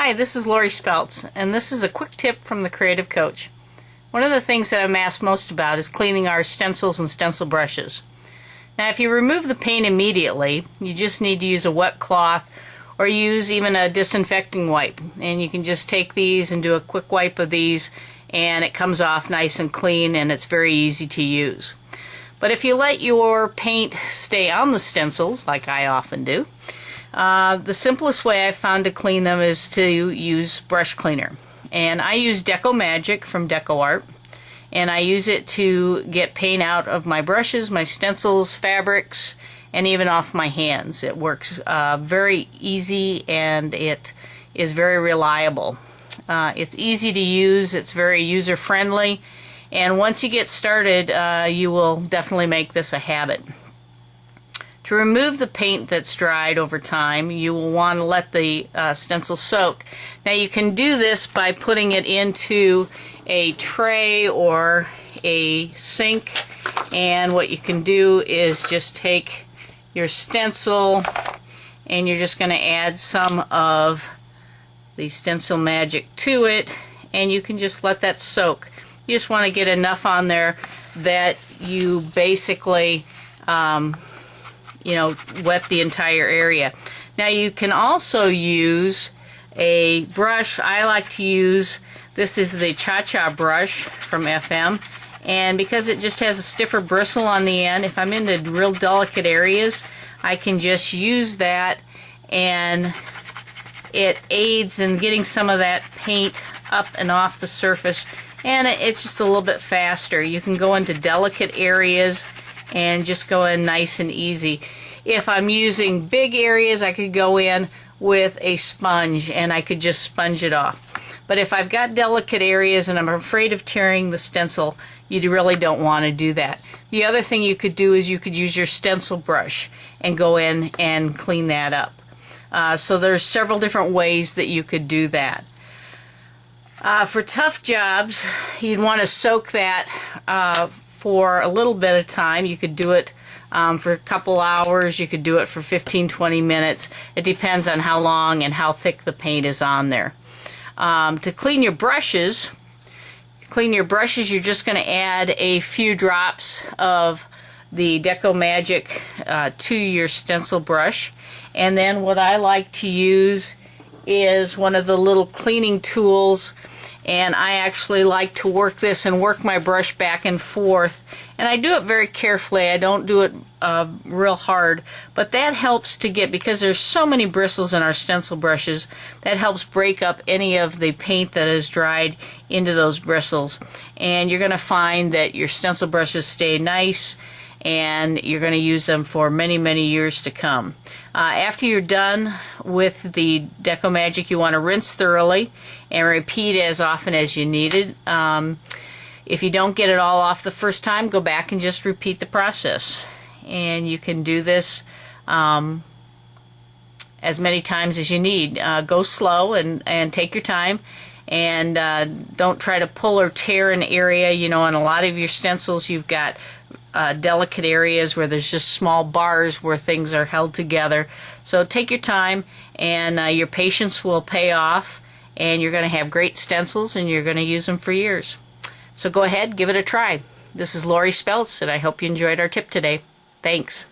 Hi, this is Laurie Speltz, and this is a quick tip from the Creative Coach. One of the things that I'm asked most about is cleaning our stencils and stencil brushes. Now, if you remove the paint immediately, you just need to use a wet cloth or use even a disinfecting wipe. And you can just take these and do a quick wipe of these, and it comes off nice and clean, and it's very easy to use. But if you let your paint stay on the stencils, like I often do, the simplest way I've found to clean them is to use brush cleaner. And I use Deco Magic from Deco Art, and I use it to get paint out of my brushes, my stencils, fabrics, and even off my hands. It works very easy, and it is very reliable. It's easy to use, it's very user-friendly, and once you get started, you will definitely make this a habit. To remove the paint that's dried over time, you will want to let the stencil soak. Now, you can do this by putting it into a tray or a sink, and what you can do is just take your stencil and you're just going to add some of the Stencil Magic to it, and you can just let that soak. You just want to get enough on there that you basically wet the entire area. Now, you can also use a brush. I like to use, this is the Cha-Cha brush from FM, and because it just has a stiffer bristle on the end, if I'm into real delicate areas, I can just use that, and it aids in getting some of that paint up and off the surface, and it's just a little bit faster. You can go into delicate areas and just go in nice and easy. If I'm using big areas, I could go in with a sponge and I could just sponge it off. But if I've got delicate areas and I'm afraid of tearing the stencil, you really don't want to do that. The other thing you could do is you could use your stencil brush and go in and clean that up. So there's several different ways that you could do that. For tough jobs, you'd want to soak that for a little bit of time. You could do it for a couple hours. You could do it for 15-20 minutes. It depends on how long and how thick the paint is on there. To clean your brushes, you're just going to add a few drops of the Deco Magic to your stencil brush. And then what I like to use is one of the little cleaning tools, and I actually like to work this and work my brush back and forth, and I do it very carefully. I don't do it real hard, but that helps to get, because there's so many bristles in our stencil brushes, that helps break up any of the paint that is dried into those bristles, and you're going to find that your stencil brushes stay nice, and you're going to use them for many, many years to come. After you're done with the Deco Magic, you want to rinse thoroughly and repeat as often as you need it. If you don't get it all off the first time, go back and just repeat the process. And you can do this as many times as you need. Go slow and take your time. And don't try to pull or tear an area. You know, in a lot of your stencils, you've got delicate areas where there's just small bars where things are held together. So take your time, and your patience will pay off, and you're going to have great stencils, and you're going to use them for years. So go ahead, give it a try. This is Laurie Speltz, and I hope you enjoyed our tip today. Thanks.